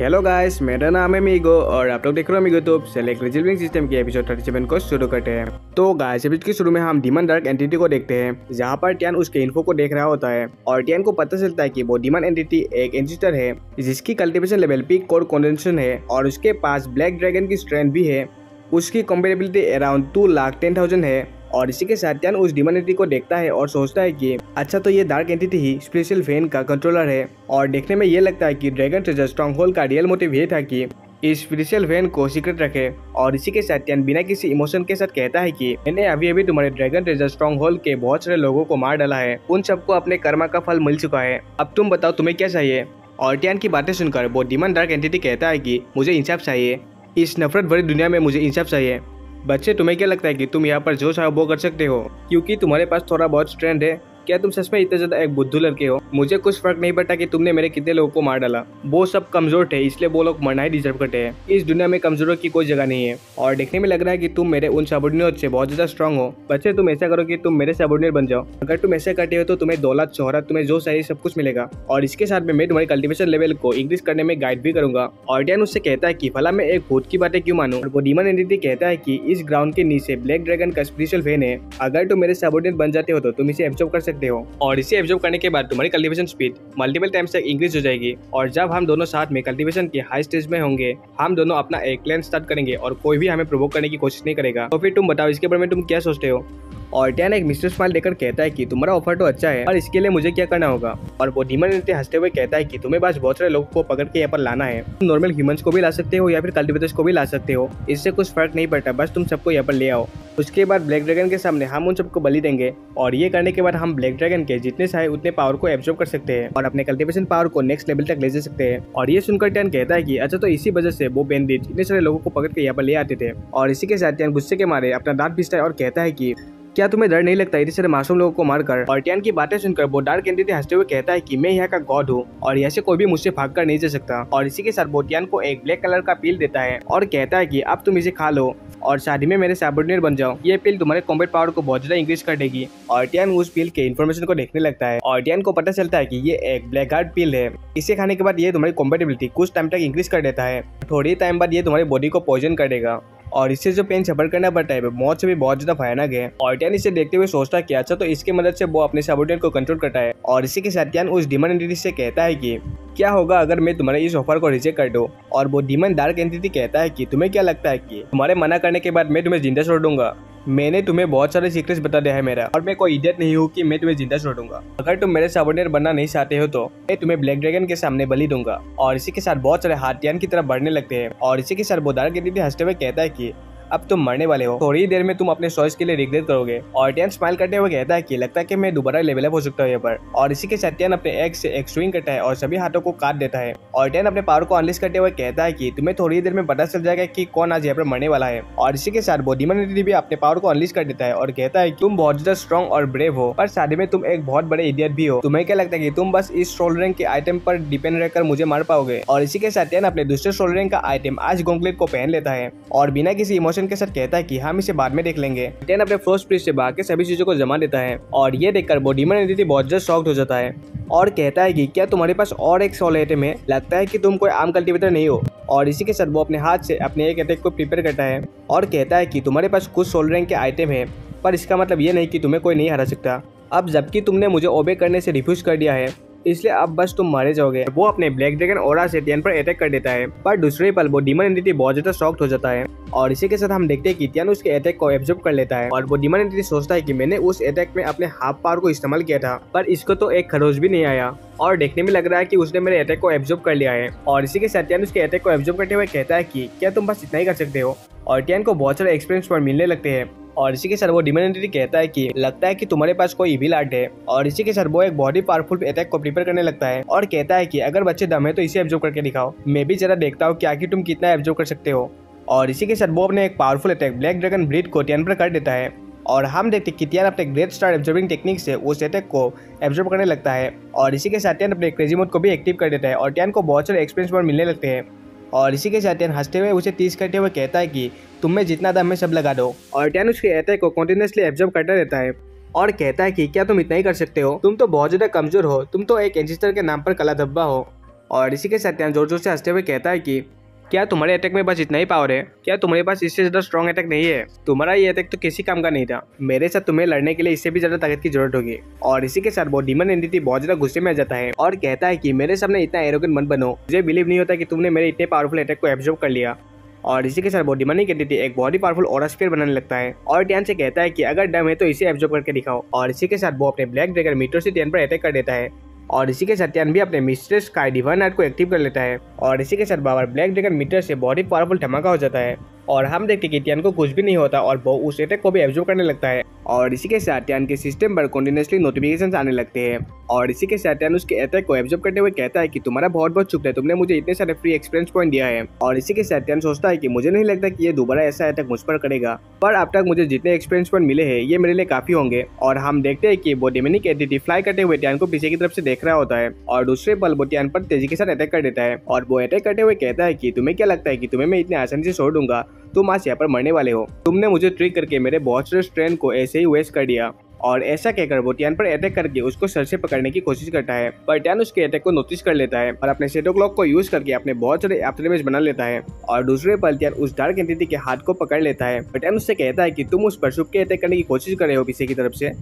Hello guys, मेरा नाम है मीगो और आप लोग देख रहे हो मीगो तो सेलेक्ट रिजल्विंग सिस्टम के एपिसोड 37 को शुरू करते हैं। तो गाइस, एपिसोड के शुरू में हम डीमन डार्क एंटिटी को देखते हैं, जहां पर टियान उसके इन्फो को देख रहा होता है और टियान को पता चलता है कि वो डीमन एंटिटी एक एंजिस्टर है जिसकी cultivation level peak core condensation है और उसके पास ब्लैक ड्रैगन की स्ट्रेंथ भी है। उसकी कंपेटेबिलिटी अराउंड 2,10,000 है और इसी के साथ टियान उस डीमन एंटिटी को देखता है और सोचता है कि अच्छा, तो ये dark entity he special when का कंट्रोलर है। और देखने में ये लगता है कि ड्रैगन ट्रेजर स्ट्रॉन्ग होल्ड का रियल मोटिव ये था कि इस स्पेशल वेन को सीक्रेट रखे। और इसी के साथ टियान बिना किसी इमोशन के साथ कहता है कि मैंने अभी अभी तुम्हारे ड्रैगन ट्रेजर स्ट्रॉन्ग होल्ड के बहुत सारे लोगों को मार डाला है, उन सबको अपने कर्मा का फल मिल चुका है, अब तुम बताओ तुम्हें क्या चाहिए। और टियान की बातें सुनकर वो डीमन डार्क एंटिटी कहता है कि मुझे इंसाफ चाहिए, इस नफरत भरी दुनिया में मुझे इंसाफ चाहिए। बच्चे, तुम्हें क्या लगता है कि तुम यहाँ पर जो चाहो वो कर सकते हो क्योंकि तुम्हारे पास थोड़ा बहुत स्ट्रेंथ है? क्या तुम सच में इतने ज्यादा एक बुद्धू लड़के हो? मुझे कुछ फर्क नहीं पड़ता कि तुमने मेरे कितने लोगों को मार डाला, वो सब कमजोर थे इसलिए वो लोग मरना ही डिजर्व करते हैं। इस दुनिया में कमजोरों की कोई जगह नहीं है और देखने में लग रहा है कि तुम मेरे उन सबॉर्डिनेट से बहुत ज्यादा स्ट्रांग हो। बच्चे, तुम ऐसा करो कि तुम मेरे सबॉर्डिनेट बन जाओ। अगर तुम ऐसा करते हो तो तुम्हें दौलत, शोहरत, तुम्हें जो चाहिए सब कुछ मिलेगा और इसके साथ में मैं तुम्हारी कल्टीवेशन लेवल को इंक्रीज करने में गाइड भी करूंगा। और टियान उससे कहता है कि भला मैं एक भूत की बातें क्यों मानूं। और वो डीमन एंटिटी कहता है कि इस ग्राउंड के नीचे ब्लैक ड्रैगन का स्पेशल वेन है, अगर तुम मेरे सबॉर्डिनेट बन जाते हो तो तुम इसे एब्जॉर्ब कर सकते हो और इसे एब्जॉर्ब करने के बाद तुम्हारी कल्टीवेशन स्पीड मल्टीपल टाइम्स तक इंक्रीज हो जाएगी। और जब हम दोनों साथ में कल्टीवेशन के हाई स्टेज में होंगे, हम दोनों अपना एक क्लैन स्टार्ट करेंगे और कोई भी हमें प्रोवोक करने की कोशिश नहीं करेगा। तो फिर तुम बताओ, इसके बारे में तुम क्या सोचते हो। और टियान एक मिस्टर स्माइल देकर कहता है कि तुम्हारा ऑफर तो अच्छा है और इसके लिए मुझे क्या करना होगा। और वो डीमन एंटिटी हंसते हुए कहता है कि तुम्हें बस बहुत सारे लोगों को पकड़ के यहाँ पर लाना है। तुम नॉर्मल ह्यूमंस को भी ला सकते हो या फिर कल्टीवेटर्स को भी ला सकते हो, इससे कुछ फर्क नहीं पड़ता, बस तुम सबको यहाँ पर ले आओ। उसके बाद ब्लैक ड्रैगन के सामने हम उन सबको बलि देंगे और ये करने के बाद हम ब्लैक ड्रैगन के जितने चाहे उतने पावर को एब्जॉर्ब कर सकते हैं और अपने कल्टीवेशन पावर को नेक्स्ट लेवल तक ले जा सकते हैं। और ये सुनकर टियान कहता है कि अच्छा, तो इसी वजह से वो बैंडिट इतने सारे लोगों को पकड़ के यहाँ पर ले आते थे। और इसी के साथ टियान गुस्से के मारे अपना दांत पीसता है और कहता है कि क्या तुम्हें डर नहीं लगता इतने सारे मासूम लोगों को मारकर। और टियान की बातें सुनकर वो डार्क एंटिटी हंसते हुए कहता है कि मैं यहाँ का गॉड हूँ और यहाँ से कोई भी मुझसे भाग कर नहीं जा सकता। और इसी के साथ वो टियान को एक ब्लैक कलर का पील देता है और कहता है कि अब तुम इसे खा लो और शादी में मेरे सबॉर्डिनेट बन जाओ। ये पील तुम्हारे कॉम्बैट पावर को बहुत ज्यादा इंक्रीज कर देगी। और टियान उस पील के इन्फॉर्मेशन को देखने लगता है और टियान को पता चलता है कि ये एक ब्लैक हार्ट पील है। इसे खाने के बाद ये तुम्हारी कॉम्पेटेबिलिटी कुछ टाइम तक इंक्रीज कर देता है, थोड़ी टाइम बाद ये तुम्हारी बॉडी को पॉइजन कर देगा और इससे जो पेन सफर करना पड़ता है वो मौत से भी बहुत ज्यादा भयानक है। और टियान इसे देखते हुए सोचता है कि अच्छा, तो इसकी मदद से वो अपने सबॉर्डिनेट को कंट्रोल करता है। और इसी के साथ टियान उस डीमन एंटिटी से कहता है कि क्या होगा अगर मैं तुम्हारे इस ऑफर को रिजेक्ट कर दूं। और वो डीमन डार्क एंटिटी कहता है कि तुम्हें क्या लगता है कि तुम्हारे मना करने के बाद मैं तुम्हें जिंदा छोड़ दूंगा? मैंने तुम्हें बहुत सारे सीक्रेट्स बता दिया है मेरा, और मैं कोई इडियट नहीं हूँ कि मैं तुम्हें जिंदा छोड़ दूंगा। अगर तुम मेरे सबॉर्डिनेट बनना नहीं चाहते हो तो मैं तुम्हें ब्लैक ड्रैगन के सामने बलि दूंगा। और इसी के साथ बहुत सारे हाथ टियान की तरफ बढ़ने लगते हैं। और इसी के साथ वो डार्क एंटिटी हंसते हुए कहता है कि अब तुम मरने वाले हो, थोड़ी देर में तुम अपने चॉइस के लिए रिग्रेट करोगे। और टियान स्माइल करते हुए कहता है कि लगता है कि मैं दोबारा लेवल अप हो सकता हूँ यहाँ पर। और इसी के साथ टियान अपने एग से एक स्विंग करता है और सभी हाथों को काट देता है। और टियान अपने पावर को अनलिस्ट करते हुए कहता है कि तुम्हें थोड़ी देर में पता चल जाएगा कि कौन आज यहाँ पर मरने वाला है। और इसी के साथ वो डीमन एंटिटी भी अपने पावर को अनलिस्ट कर देता है और कहता है कि तुम बहुत ज्यादा स्ट्रॉन्ग और ब्रेव हो, पर शादी में तुम एक बहुत बड़े इडियट भी हो। तुम्हें क्या लगता है कि तुम बस इस सोल रैंक के आइटम पर डिपेंड रहकर मुझे मार पाओगे। और इसी के साथ टियान अपने दूसरे सोल रैंक का आइटम आज गॉन्टलेट को पहन लेता है और बिना किसी इमोशन के साथ कहता है कि हम इसे बाद में देख लेंगे। टियान अपने फ्रोस्ट प्रीस्ट से भाग के सभी चीजों को जमा देता है और ये देखकर वो डीमन एंटिटी बहुत ज्यादा शॉक्ड हो जाता है और कहता है कि क्या तुम्हारे पास और एक सोल आइटम है? लगता है कि तुम कोई आम कल्टीवेटर नहीं हो। और इसी के साथ वो अपने हाथ से अपने एक अटैक को प्रिपेयर करता है और कहता है कि तुम्हारे पास कुछ सोल रैंक के आइटम है, पर इसका मतलब ये नहीं कि तुम्हें कोई नहीं हरा सकता। अब जबकि तुमने मुझे ओबे करने से रिफ्यूज कर दिया है, इसलिए अब बस तुम मारे जाओगे। वो अपने ब्लैक ड्रैगन ऑरा से टियान पर अटैक कर देता है, पर दूसरे पल वो डीमन एंटिटी बहुत ज्यादा शॉक्ड हो जाता है। और इसी के साथ हम देखते हैं कि टियान उसके अटैक को एब्जॉर्ब कर लेता है और वो डीमन एंटिटी सोचता है कि मैंने उस अटैक में अपने हाफ पावर को इस्तेमाल किया था, पर इसको तो एक खरोच भी नहीं आया और देखने में लग रहा है कि उसने मेरे अटैक को एब्जॉर्ब कर लिया है। और इसी के साथ टियान उसके अटैक को एब्जॉर्ब करते हुए कहता है कि क्या तुम बस इतना ही कर सकते हो। और टियान को बहुत सारे एक्सपीरियंस पर मिलने लगते हैं। और इसी के साथ वो डीमन एंटिटी कहता है कि लगता है कि तुम्हारे पास कोई इविल आर्ट है। और इसी के साथ वो एक बहुत ही पावरफुल अटैक को प्रिपेयर करने लगता है और कहता है कि अगर बच्चे दम है तो इसे एब्जॉर्ब करके दिखाओ, मैं भी जरा देखता हूँ क्या कि तुम कितना एब्जॉर्ब कर सकते हो। और इसी के साथ वो अपने एक powerful attack black dragon breed को टियान पर कर देता है और हम देखते हैं कि टियान अपने ग्रेट स्टार एब्जॉर्बिंग टेक्निक से उस अटैक को एब्जॉर्ब करने लगता है। और इसी के साथ टियान अपने क्रेजी मोड को भी एक्टिव कर देता है और टियान को बहुत सारे एक्सपीरियंस पर मिलने लगते हैं। और इसी के साथ टियान हंसते हुए उसे टीज करते हुए कहता है कि तुम में जितना दम है सब लगा दो। और टियान उसके अटैक को कंटिन्यूअसली एब्जॉर्ब करता रहता है और कहता है कि क्या तुम इतना ही कर सकते हो? तुम तो बहुत ज्यादा कमजोर हो, तुम तो एक एंजिस्टर के नाम पर कला धब्बा हो। और इसी के साथ त्यान जोर जोर से हंसते हुए कहता है कि क्या तुम्हारे अटैक में बस इतना ही पावर है? क्या तुम्हारे पास इससे ज्यादा स्ट्रॉन्ग अटैक नहीं है? तुम्हारा ये अटैक तो किसी काम का नहीं था। मेरे साथ तुम्हें लड़ने के लिए इससे भी ज्यादा ताकत की जरूरत होगी। और इसी के साथ वो डीमन एंटिटी बहुत ज्यादा गुस्से में आ जाता है और कहता है कि मेरे सामने इतना एरोगेंट मत बनो। मुझे बिलीव नहीं होता कि तुमने मेरे इतने पावरफुल अटैक को एब्जॉर्ब कर लिया। और इसी के साथ वो डिमोनिक एंटिटी एक बहुत ही पावरफुल ऑरा स्फीयर बनाने लगता है और ट्यान से कहता है कि अगर डम है तो इसे एब्जॉर्ब करके दिखाओ। और इसी के साथ वो अपने ब्लैक ड्रैगन मीटर से ट्यान पर अटैक कर देता है और इसी के साथ ट्यान भी अपने मिस्ट्रेस स्काई डिवाइन आर्ट को एक्टिव कर लेता है और इसी के साथ बाबर ब्लैक ड्रैगन मीटर से बहुत ही पावरफुल धमाका हो जाता है और हम देखते कि ट्यान को कुछ भी नहीं होता और वो उस अटैक को भी एब्जॉर्ब करने लगता है। और इसी के साथ ट्यान के सिस्टम पर कंटिन्यूअसली नोटिफिकेशंस आने लगते हैं और इसी के साथ ट्यान उसके अटैक को एब्जॉर्ब करते हुए कहता है कि तुम्हारा बहुत बहुत शुक्रिया, तुमने मुझे इतने सारे फ्री एक्सपीरियंस पॉइंट दिया है। और इसी के साथ ट्यान सोचता है कि मुझे नहीं लगता कि ये दोबारा ऐसा अटैक मुझ पर करेगा, पर अब तक मुझे जितने एक्सपीरियंस पॉइंट मिले हैं ये मेरे लिए काफी होंगे। और हम देखते हैं कि वो डिमोनिक एंटिटी फ्लाई करते हुए ट्यान को पीछे की तरफ से देख रहा होता है और दूसरे पल वो ट्यान पर तेजी के साथ अटैक कर देता है और वो अटैक करते हुए कहता है कि तुम्हें क्या लगता है कि तुम्हें मैं इतने आसानी से छोड़ दूंगा? तुम आज यहाँ पर मरने वाले हो। तुमने मुझे ट्रिक करके मेरे बहुत सारे स्ट्रेंथ को ऐसे ही वेस्ट कर दिया। और ऐसा कहकर वो ट्यान पर अटैक करके उसको सर से पकड़ने की कोशिश करता है, पर ट्यान उसके अटैक को नोटिस कर लेता है और अपने शैडो क्लॉक को यूज करके अपने बहुत सारे आफ्टर इमेज बना लेता है। और दूसरे पल ट्यान उस डार्क एंटिटी के हाथ को पकड़ लेता है, पर ट्यान उससे कहता है कि तुम उस पर छुप के अटैक करने की कोशिश कर रहे हो पीछे की तरफ से।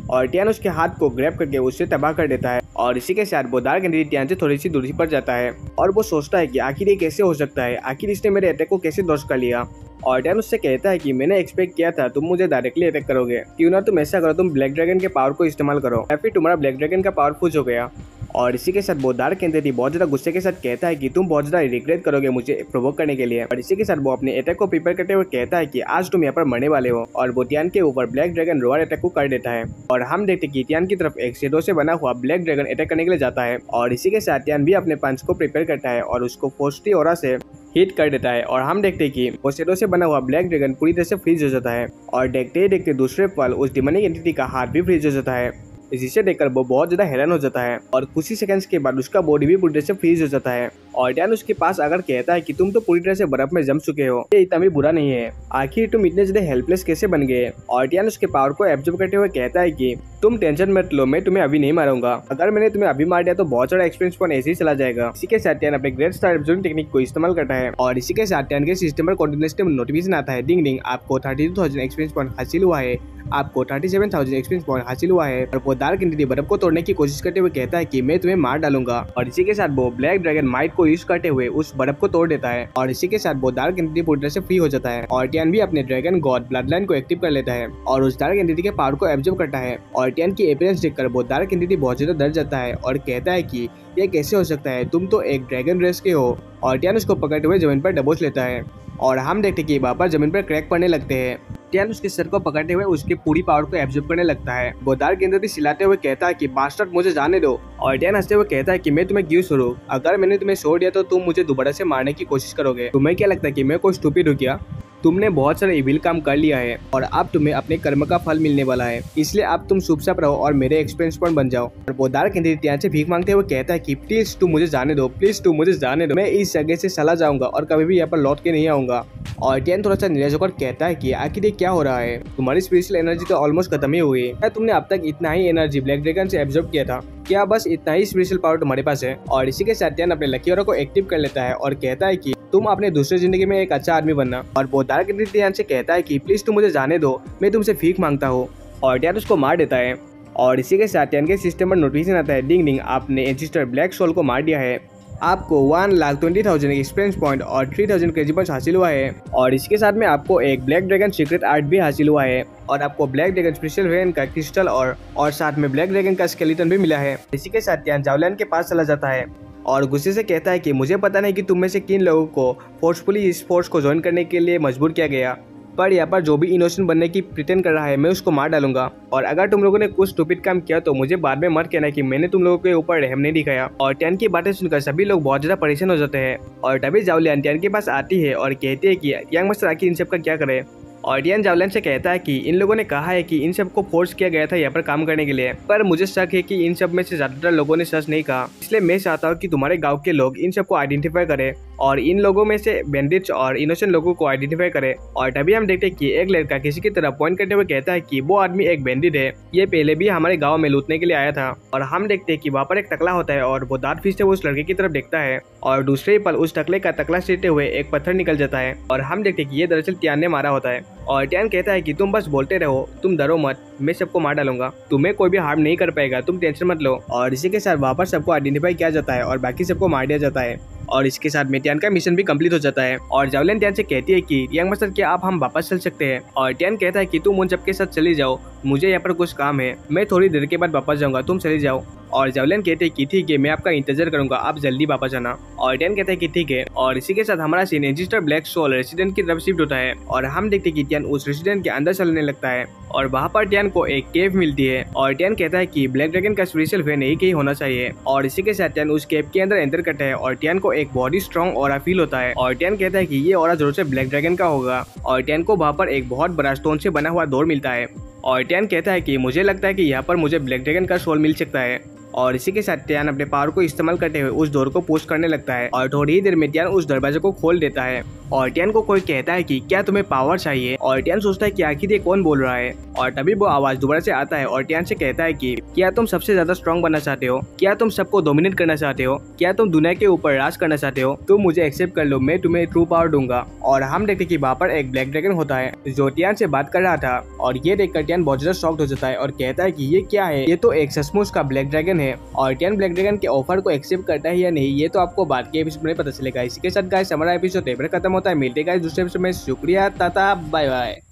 और ट्यान उसके हाथ को ग्रैब करके उससे तबाह कर देता है और इसी के साथ वो डार्क एंटिटी ट्यान से थोड़ी सी दूरी पर जाता है और वो सोचता है कि आखिर ये कैसे हो सकता है, आखिर इसने मेरे अटैक को कैसे डॉज कर लिया। और ट्यान उससे कहता है कि मैंने एक्सपेक्ट किया था तुम मुझे डायरेक्टली अटैक करोगे, क्यों ना तुम ऐसा करो, तुम ब्लैक ड्रैगन के पावर को इस्तेमाल करो या फिर तुम्हारा ब्लैक ड्रैगन का पावर फुज हो गया। और इसी के साथ वो डार्क एंटिटी बहुत ज्यादा गुस्से के साथ कहता है कि तुम बहुत ज्यादा रिग्रेट करोगे मुझे प्रोवोक करने के लिए। और इसी के साथ वो अपने अटैक को प्रिपेयर करते हुए कहता है कि आज तुम यहाँ पर मरने वाले हो और वो ट्यान के ऊपर ब्लैक ड्रैगन रोअर अटैक को कर देता है। और हम देखते कि ट्यान की तरफ एक शैडो से बना हुआ ब्लैक ड्रैगन अटैक करने के लिए जाता है और इसी के साथ ट्यान भी अपने पंच को प्रिपेयर करता है और उसको फोर्सटी ऑरा से हिट कर देता है। और हम देखते कि वो शैडो से बना हुआ ब्लैक ड्रैगन पूरी तरह से फ्रीज हो जाता है और देखते ही देखते दूसरे पल उस डिमोनिक एंटिटी का हाथ भी फ्रीज हो जाता है। जिसे देखकर वो बहुत ज्यादा हैरान हो जाता है और कुछ ही सेकंड्स के बाद उसका बॉडी भी पूरी तरह से फ्रीज हो जाता है। और ट्यान उसके पास आकर कहता है कि तुम तो पूरी तरह से बर्फ में जम चुके हो, ये इतना भी बुरा नहीं है, आखिर तुम इतने ज्यादा हेल्पलेस कैसे बन गए। और ट्यान उसके पावर को एब्जॉर्ब करते हुए कहता है कि तुम टेंशन मत लो, मैं तुम्हें अभी नहीं मारूंगा, अगर मैंने तुम्हें अभी मार दिया तो बहुत सारा एक्सपीरियंस पॉइंट ऐसे ही चला जाएगा। इसी के साथ ट्यान अपने ग्रेट स्टार एब्जॉर्बिंग टेक्निक को इस्तेमाल करता है और इसी के साथ ट्यान के सिस्टम पर कंटिन्यूअसली नोटिफिकेशन आता है, डिंग डिंग आपको 32,000 एक्सपीरियंस पॉइंट हासिल हुआ है, आपको 37,000 एक्सपीरियंस पॉइंट हासिल हुआ है। और वो डार्क एंटिटी बर्फ को तोड़ने की कोशिश करते हुए कहता है कि मैं तुम्हें मार डालूंगा। और इसी के साथ वो ब्लैक ड्रैगन माइट को यूज करते हुए उस बर्फ को तोड़ देता है और इसी के साथ वो डार्क एंटिटी पूरी तरह से फ्री हो जाता है। और ट्यान भी अपने ड्रैगन गॉड ब्लड लाइन को एक्टिव कर लेता है और उस डार्क एंटिटी के पावर को एब्जॉर्ब करता है। और ट्यान की अपीयरेंस देखकर वो डार्क एंटिटी बहुत ज्यादा डर जाता है और कहता है कि ये कैसे हो सकता है, तुम तो एक ड्रैगन रेस के हो। और ट्यान उसको पकड़ते हुए जमीन पर दबोच लेता है और हम देखते कि वहाँ पर जमीन पर क्रैक पड़ने लगते हैं। ट्यान उसके सर को पकड़ते हुए उसकी पूरी पावर को एब्जॉर्ब करने लगता है। वो डार्क एंटिटी चिल्लाते हुए कहता है कि बास्टर्ड मुझे जाने दो। और ट्यान हंसते हुए कहता है कि मैं तुम्हें क्यों छोड़ूं, अगर मैंने तुम्हें छोड़ दिया तो तुम मुझे दोबारा से मारने की कोशिश करोगे। तुम्हें क्या लगता है कि मैं कोई स्टूपिड हूं क्या? तुमने बहुत सारे इविल काम कर लिया है और अब तुम्हें अपने कर्म का फल मिलने वाला है, इसलिए अब तुम चुपचाप रहो और मेरे एक्सपीरियंस पॉइंट बन जाओ। और वो डार्क एंटिटी ट्यान से भीख मांगते हुए कहता है कि प्लीज तुम मुझे जाने दो, प्लीज तुम मुझे जाने दो, मैं इस जगह से चला जाऊंगा और कभी भी यहाँ पर लौट के नहीं आऊंगा। और ट्यान थोड़ा सा निराश होकर कहता है कि आखिर ये क्या हो रहा है, तुम्हारी स्पिरिचुअल एनर्जी तो ऑलमोस्ट खत्म ही हुई है, क्या तुमने अब तक इतना ही एनर्जी ब्लैक ड्रैगन से एब्जॉर्ब किया था, क्या बस इतना ही स्पिरिचुअल पावर तुम्हारे पास है? और इसी के साथ ट्यान अपने लकी ऑरा को एक्टिव कर लेता है और कहता है कि तुम अपने दूसरे जिंदगी में एक अच्छा आदमी बनना। और वो डार्क एंटिटी ट्यान से कहता है कि प्लीज तुम मुझे जाने दो, मैं तुमसे भीख मांगता हूँ। और ट्यान उसको मार देता है और इसी के साथ ट्यान के सिस्टम पर नोटिफिकेशन आता है, डिंग डिंग आपने एंसेस्टर ब्लैक सोल को मार दिया है, आपको 1,20,000 एक्सपीरियंस पॉइंट और 3,000 क्रेजी पॉइंट हासिल हुआ है। और इसके साथ में आपको एक ब्लैक ड्रैगन सीक्रेट आर्ट भी हासिल हुआ है और आपको ब्लैक ड्रैगन स्पेशल वेरिएंट का क्रिस्टल और साथ में ब्लैक ड्रैगन का स्केलेटन भी मिला है। इसी के साथ ट्यान जावलिन के पास चला जाता है और गुस्से से कहता है कि मुझे पता नहीं कि तुम में से किन लोगों को फोर्सफुली इस फोर्स को ज्वाइन करने के लिए मजबूर किया गया, पर यहाँ पर जो भी इनोसेंट बनने की प्रिटेंड कर रहा है मैं उसको मार डालूंगा। और अगर तुम लोगों ने कुछ स्टूपिड काम किया तो मुझे बाद में मत कहना कि मैंने तुम लोगों के ऊपर रहम नहीं दिखाया। और ट्यान की बातें सुनकर सभी लोग बहुत ज्यादा परेशान हो जाते हैं और तभी जावलिन ट्यान के पास आती है और कहती है कि यंग मास्टर आखिर इन सब का क्या करे। और टियान जावलिन से कहता है कि इन लोगों ने कहा है कि इन सबको फोर्स किया गया था यहाँ पर काम करने के लिए, पर मुझे शक है कि इन सब में से ज्यादातर लोगों ने सच नहीं कहा। इसलिए मैं चाहता हूँ कि तुम्हारे गाँव के लोग इन सबको आइडेंटिफाई करें और इन लोगों में से बैंडिट्स और इनोसेंट लोगों को आइडेंटिफाई करे। और तभी हम देखते हैं कि एक लड़का किसी की तरफ पॉइंट करते हुए कहता है कि वो आदमी एक बैंडिट है, ये पहले भी हमारे गांव में लूटने के लिए आया था। और हम देखते हैं कि वहाँ पर एक टकला होता है और वो दांत पीसते हुए उस लड़के की तरफ देखता है और दूसरे ही पल उस टकले का तकला सीटते हुए एक पत्थर निकल जाता है और हम देखते हैं कि ये दरअसल टियान ने मारा होता है। और टियान कहता है कि तुम बस बोलते रहो, तुम डरो मत, मैं सबको मार डालूंगा, तुम्हें कोई भी हार्म नहीं कर पाएगा, तुम टेंशन मत लो। और इसी के साथ वहाँ पर सबको आइडेंटिफाई किया जाता है और बाकी सबको मार दिया जाता है और इसके साथ में टियान का मिशन भी कंप्लीट हो जाता है। और जावलिन टियान से कहती है कि यंग मास्टर क्या आप हम वापस चल सकते हैं? और टियान कहता है कि तुम उन सबके साथ चली जाओ, मुझे यहाँ पर कुछ काम है, मैं थोड़ी देर के बाद वापस जाऊंगा, तुम चली जाओ। और जावलिन कहते हैं कि ठीक है, मैं आपका इंतजार करूंगा, आप जल्दी वापस आना। और टियान कहता है कि ठीक है। और इसी के साथ हमारा scene register black soul resident की तरफ शिफ्ट होता है और हम देखते हैं कि टियान उस रेसिडेंट के अंदर चलने लगता है और वहाँ पर टियान को एक केव मिलती है। और टियान कहता है कि ब्लैक ड्रैगन का स्पेशल फैन एक ही होना चाहिए। और इसी के साथ टियान उस केव के अंदर एंटर करता है और टियान को एक बहुत ही स्ट्रॉन्ग ऑरा फील होता है। और टियान कहता है कि ये ऑरा जरूर से ब्लैक ड्रैगन का होगा। और टियान को वहाँ पर एक बहुत बड़ा स्टोन से बना हुआ डोर मिलता है और टियान कहता है कि मुझे लगता है कि यहाँ पर मुझे ब्लैक ड्रैगन का सोल मिल सकता है। और इसी के साथ टियान अपने पावर को इस्तेमाल करते हुए उस डोर को पुश करने लगता है और थोड़ी ही देर में टियान उस दरवाजे को खोल देता है। और टियान को कोई कहता है कि क्या तुम्हें पावर चाहिए? और टियान सोचता है कि आखिर ये कौन बोल रहा है। और तभी वो आवाज दोबारा से आता है और टियान से कहता है कि क्या तुम सबसे ज्यादा स्ट्रॉन्ग बनना चाहते हो? क्या तुम सबको डोमिनेट करना चाहते हो? क्या तुम दुनिया के ऊपर राज करना चाहते हो? तुम मुझे एक्सेप्ट कर लो, मैं तुम्हें ट्रू पावर दूंगा। और हम देखते कि वहाँ पर एक ब्लैक ड्रैगन होता है जो टियान से बात कर रहा था और ये देखकर टियान बहुत ज्यादा शॉक्ड हो जाता है और कहता है कि ये क्या है, ये तो एक सचमुच का ब्लैक ड्रैगन है। और टियान ब्लैक ड्रैगन के ऑफर को एक्सेप्ट करता है या नहीं, ये तो आपको बाद के एपिसोड में पता चलेगा। इसी के साथ गाइस हमारा एपिसोड खत्म होता है। मिलते गाइस दूसरे एपिसोड में। शुक्रिया, टाटा, बाय बाय।